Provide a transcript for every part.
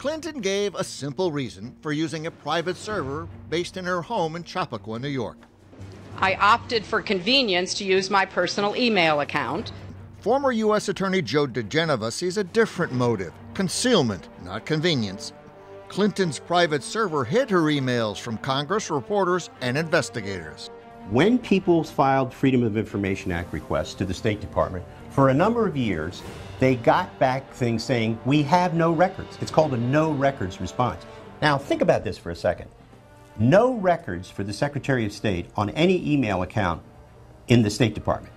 Clinton gave a simple reason for using a private server based in her home in Chappaqua, New York. I opted for convenience to use my personal email account. Former U.S. Attorney Joe DeGenova sees a different motive: concealment, not convenience. Clinton's private server hid her emails from Congress, reporters, and investigators. When people filed Freedom of Information Act requests to the State Department, for a number of years, they got back things saying, we have no records. It's called a no records response. Now, think about this for a second. No records for the Secretary of State on any email account in the State Department.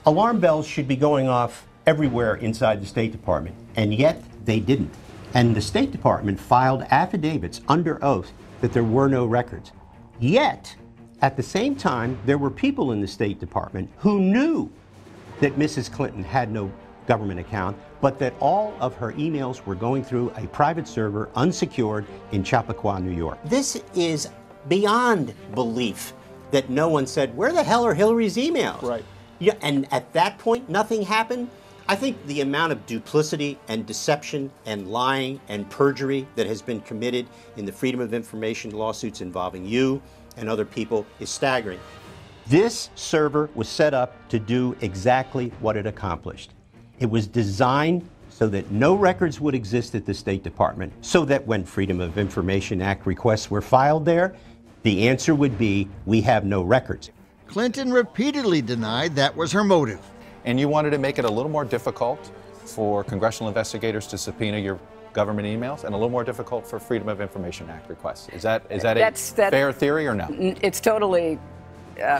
Alarm bells should be going off everywhere inside the State Department, and yet they didn't. And the State Department filed affidavits under oath that there were no records. Yet, at the same time, there were people in the State Department who knew that Mrs. Clinton had no government account, but that all of her emails were going through a private server, unsecured, in Chappaqua, New York. This is beyond belief that no one said, where the hell are Hillary's emails? Right. Yeah, and at that point, nothing happened. I think the amount of duplicity and deception and lying and perjury that has been committed in the Freedom of Information lawsuits involving you and other people is staggering. This server was set up to do exactly what it accomplished. It was designed so that no records would exist at the State Department, so that when Freedom of Information Act requests were filed there, the answer would be, we have no records. Clinton repeatedly denied that was her motive. And you wanted to make it a little more difficult for congressional investigators to subpoena your government emails, and a little more difficult for Freedom of Information Act requests. Is that a fair theory or no? It's totally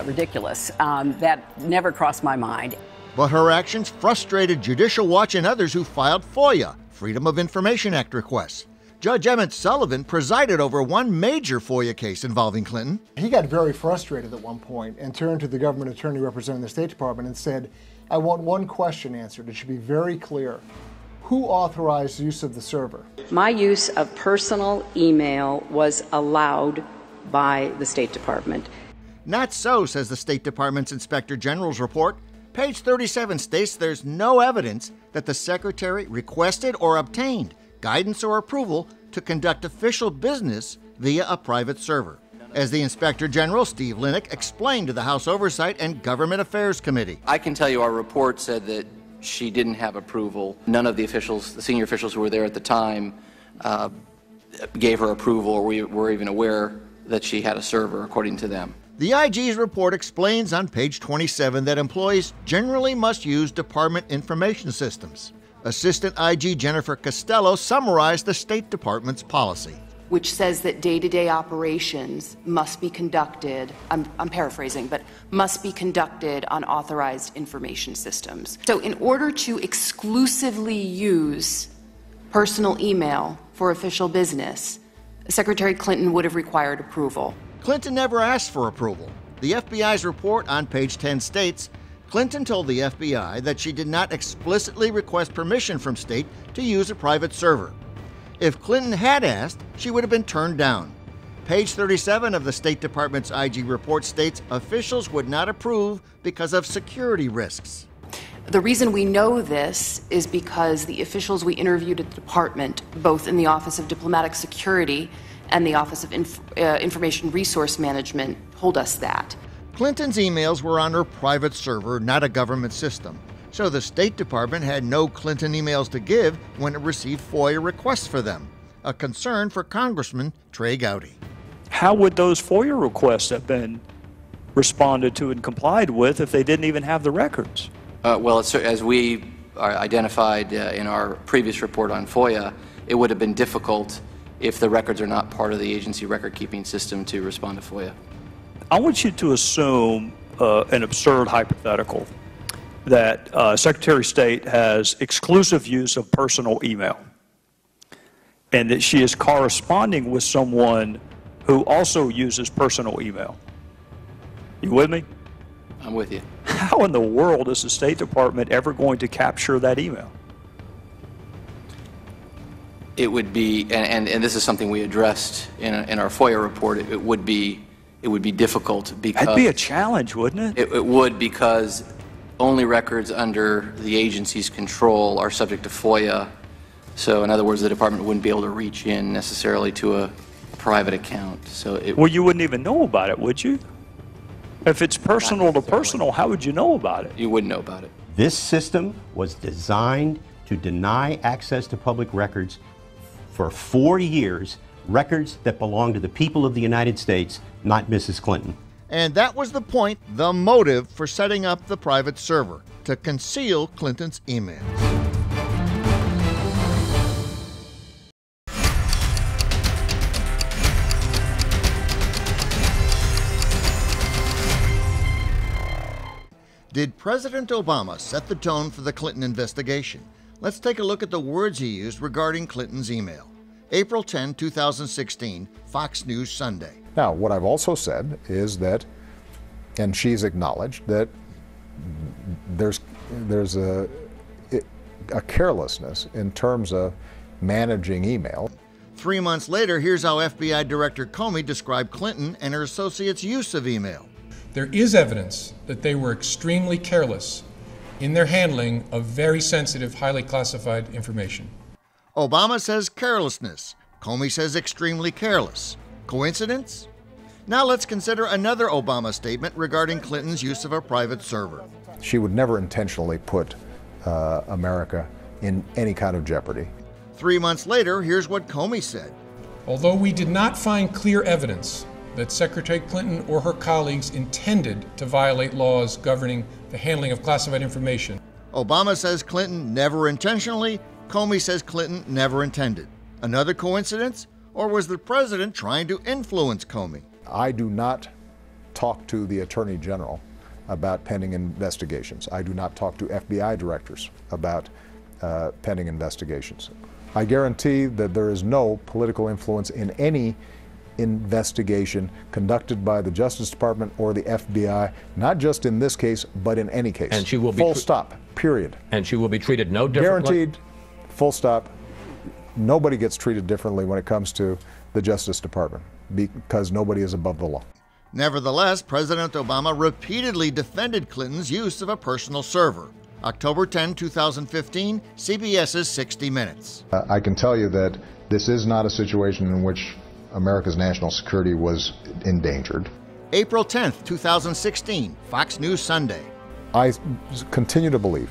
ridiculous. That never crossed my mind. But her actions frustrated Judicial Watch and others who filed FOIA, Freedom of Information Act requests. Judge Emmett Sullivan presided over one major FOIA case involving Clinton. He got very frustrated at one point and turned to the government attorney representing the State Department and said, I want one question answered. It should be very clear. Who authorized use of the server? My use of personal email was allowed by the State Department. Not so, says the State Department's Inspector General's report. Page 37 states there's no evidence that the Secretary requested or obtained guidance or approval to conduct official business via a private server. As the Inspector General, Steve Lynch, explained to the House Oversight and Government Affairs Committee. I can tell you our report said that she didn't have approval. None of the officials, the senior officials who were there at the time, gave her approval or were even aware that she had a server, according to them. The IG's report explains on page 27 that employees generally must use department information systems. Assistant IG Jennifer Costello summarized the State Department's policy, which says that day-to-day operations must be conducted, I'm paraphrasing, but must be conducted on authorized information systems. So in order to exclusively use personal email for official business, Secretary Clinton would have required approval. Clinton never asked for approval. The FBI's report on page 10 states, Clinton told the FBI that she did not explicitly request permission from State to use a private server. If Clinton had asked, she would have been turned down. Page 37 of the State Department's IG report states officials would not approve because of security risks. The reason we know this is because the officials we interviewed at the department, both in the Office of Diplomatic Security and the Office of Information Resource Management, told us that. Clinton's emails were on her private server, not a government system. So the State Department had no Clinton emails to give when it received FOIA requests for them, a concern for Congressman Trey Gowdy. How would those FOIA requests have been responded to and complied with if they didn't even have the records? Well, as we identified in our previous report on FOIA, it would have been difficult if the records are not part of the agency record-keeping system to respond to FOIA. I want you to assume an absurd hypothetical that Secretary of State has exclusive use of personal email and that she is corresponding with someone who also uses personal email. You with me? I'm with you. How in the world is the State Department ever going to capture that email? It would be, and this is something we addressed in our FOIA report, it would be difficult because... That'd be a challenge, wouldn't it? It would, because only records under the agency's control are subject to FOIA So in other words, the department wouldn't be able to reach in necessarily to a private account. So well, you wouldn't even know about it, would you? If it's personal to personal, how would you know about it? You wouldn't know about it. This system was designed to deny access to public records for 4 years, records that belong to the people of the United States, not Mrs. Clinton. And that was the point, the motive for setting up the private server, to conceal Clinton's emails. Did President Obama set the tone for the Clinton investigation? Let's take a look at the words he used regarding Clinton's email. April 10, 2016, Fox News Sunday. Now, what I've also said is that, and she's acknowledged, that there's a carelessness in terms of managing email. 3 months later, here's how FBI Director Comey described Clinton and her associates' use of email. There is evidence that they were extremely careless in their handling of very sensitive, highly classified information. Obama says carelessness. Comey says extremely careless. Coincidence? Now let's consider another Obama statement regarding Clinton's use of a private server. She would never intentionally put America in any kind of jeopardy. 3 months later, here's what Comey said. Although we did not find clear evidence that Secretary Clinton or her colleagues intended to violate laws governing the handling of classified information. Obama says Clinton never intentionally, Comey says Clinton never intended. Another coincidence? Or was the president trying to influence Comey? I do not talk to the Attorney General about pending investigations. I do not talk to FBI directors about pending investigations. I guarantee that there is no political influence in any investigation conducted by the Justice Department or the FBI, not just in this case, but in any case. And she will be full stop, period. And she will be treated no differently? Guaranteed, full stop. Nobody gets treated differently when it comes to the Justice Department because nobody is above the law. Nevertheless, President Obama repeatedly defended Clinton's use of a personal server. October 10, 2015, CBS's 60 Minutes. I can tell you that this is not a situation in which America's national security was endangered. April 10, 2016, Fox News Sunday. I continue to believe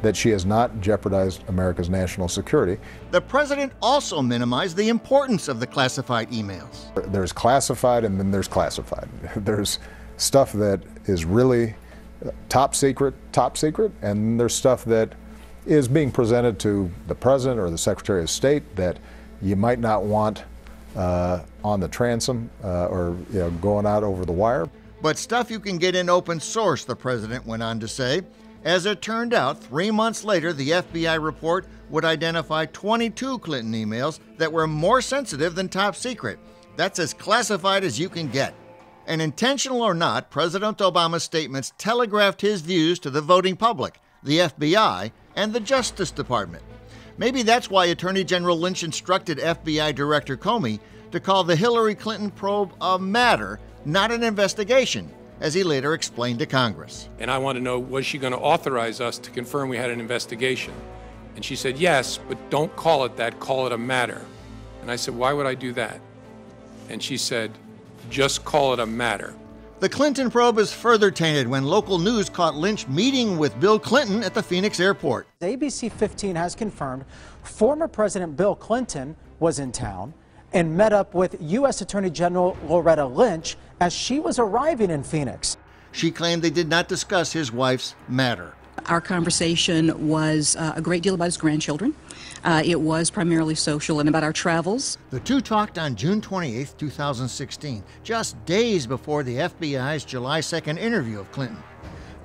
that she has not jeopardized America's national security. The president also minimized the importance of the classified emails. There's classified and then there's classified. There's stuff that is really top secret, and there's stuff that is being presented to the president or the Secretary of State that you might not want on the transom or going out over the wire. But stuff you can get in open source, the president went on to say. As it turned out, 3 months later, the FBI report would identify 22 Clinton emails that were more sensitive than top secret. That's as classified as you can get. And intentional or not, President Obama's statements telegraphed his views to the voting public, the FBI, and the Justice Department. Maybe that's why Attorney General Lynch instructed FBI Director Comey to call the Hillary Clinton probe a matter, not an investigation, as he later explained to Congress. And I want to know, was she going to authorize us to confirm we had an investigation? And she said, yes, but don't call it that, call it a matter. And I said, why would I do that? And she said, just call it a matter. The Clinton probe is further tainted when local news caught Lynch meeting with Bill Clinton at the Phoenix airport. ABC 15 has confirmed former President Bill Clinton was in town and met up with U.S. Attorney General Loretta Lynch as she was arriving in Phoenix. She claimed they did not discuss his wife's matter. Our conversation was a great deal about his grandchildren. It was primarily social and about our travels. The two talked on June 28, 2016, just days before the FBI's July 2nd interview of Clinton.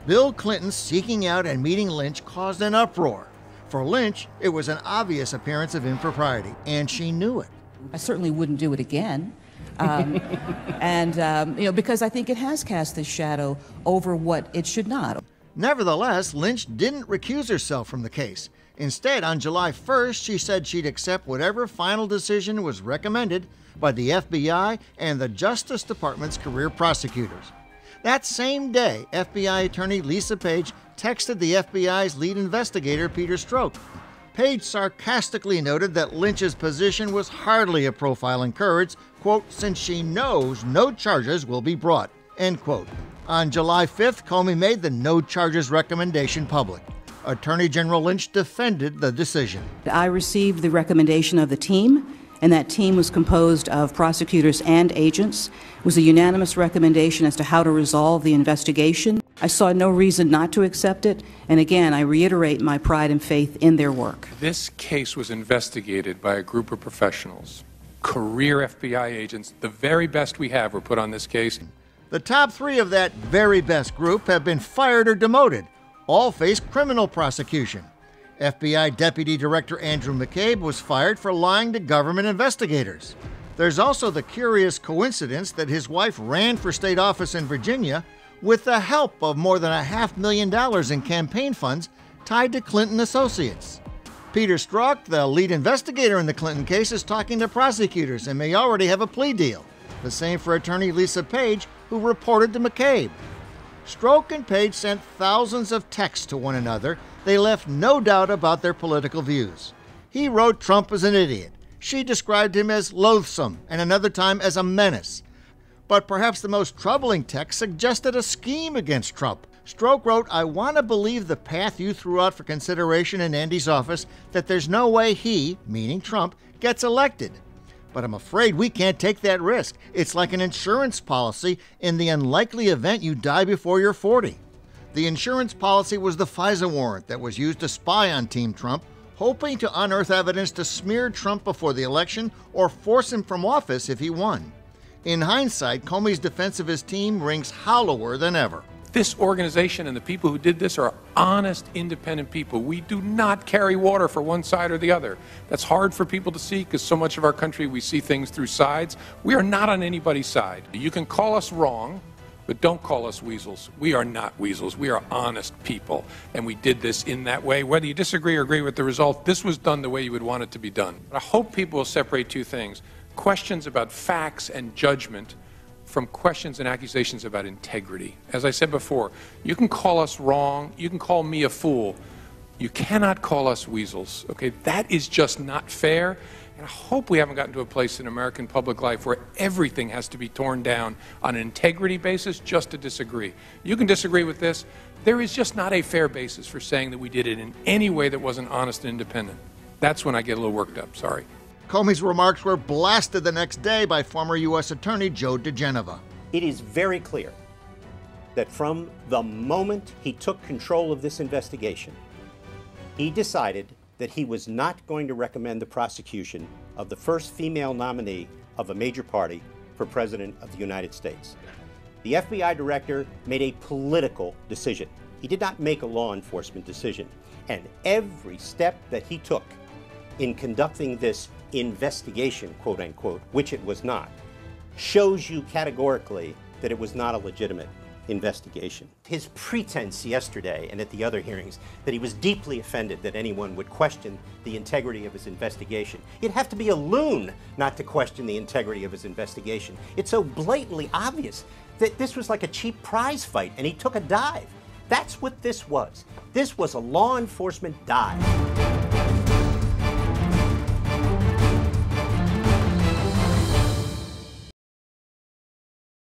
Bill Clinton seeking out and meeting Lynch caused an uproar. For Lynch, it was an obvious appearance of impropriety, and she knew it. I certainly wouldn't do it again. Because I think it has cast this shadow over what it should not. Nevertheless, Lynch didn't recuse herself from the case. Instead, on July 1st, she said she'd accept whatever final decision was recommended by the FBI and the Justice Department's career prosecutors. That same day, FBI attorney Lisa Page texted the FBI's lead investigator, Peter Strzok. Page sarcastically noted that Lynch's position was hardly a profile in courage, quote, since she knows no charges will be brought, end quote. On July 5th, Comey made the no charges recommendation public. Attorney General Lynch defended the decision. I received the recommendation of the team, and that team was composed of prosecutors and agents. It was a unanimous recommendation as to how to resolve the investigation. I saw no reason not to accept it, and again, I reiterate my pride and faith in their work. This case was investigated by a group of professionals, career FBI agents. The very best we have were put on this case. The top three of that very best group have been fired or demoted. All face criminal prosecution. FBI Deputy Director Andrew McCabe was fired for lying to government investigators. There's also the curious coincidence that his wife ran for state office in Virginia with the help of more than $500,000 in campaign funds tied to Clinton associates. Peter Strzok, the lead investigator in the Clinton case, is talking to prosecutors and may already have a plea deal. The same for attorney Lisa Page, who reported to McCabe. Strzok and Page sent thousands of texts to one another. They left no doubt about their political views. He wrote Trump as an idiot. She described him as loathsome, and another time as a menace. But perhaps the most troubling text suggested a scheme against Trump. Strzok wrote, I want to believe the path you threw out for consideration in Andy's office, that there's no way he, meaning Trump, gets elected. But I'm afraid we can't take that risk. It's like an insurance policy in the unlikely event you die before you're 40. The insurance policy was the FISA warrant that was used to spy on Team Trump, hoping to unearth evidence to smear Trump before the election or force him from office if he won. In hindsight, Comey's defense of his team rings hollower than ever. This organization and the people who did this are honest, independent people. We do not carry water for one side or the other. That's hard for people to see because so much of our country we see things through sides. We are not on anybody's side. You can call us wrong, but don't call us weasels. We are not weasels. We are honest people, and we did this in that way. Whether you disagree or agree with the result, this was done the way you would want it to be done. I hope people will separate two things: questions about facts and judgment from questions and accusations about integrity. As I said before, you can call us wrong, you can call me a fool. You cannot call us weasels, okay? That is just not fair, and I hope we haven't gotten to a place in American public life where everything has to be torn down on an integrity basis just to disagree. You can disagree with this. There is just not a fair basis for saying that we did it in any way that wasn't honest and independent. That's when I get a little worked up, sorry. Comey's remarks were blasted the next day by former U.S. Attorney Joe DeGenova. It is very clear that from the moment he took control of this investigation, he decided that he was not going to recommend the prosecution of the first female nominee of a major party for President of the United States. The FBI director made a political decision. He did not make a law enforcement decision. And every step that he took in conducting this investigation, quote unquote, which it was not, shows you categorically that it was not a legitimate investigation. His pretense yesterday and at the other hearings that he was deeply offended that anyone would question the integrity of his investigation. You'd have to be a loon not to question the integrity of his investigation. It's so blatantly obvious that this was like a cheap prize fight and he took a dive. That's what this was. This was a law enforcement dive.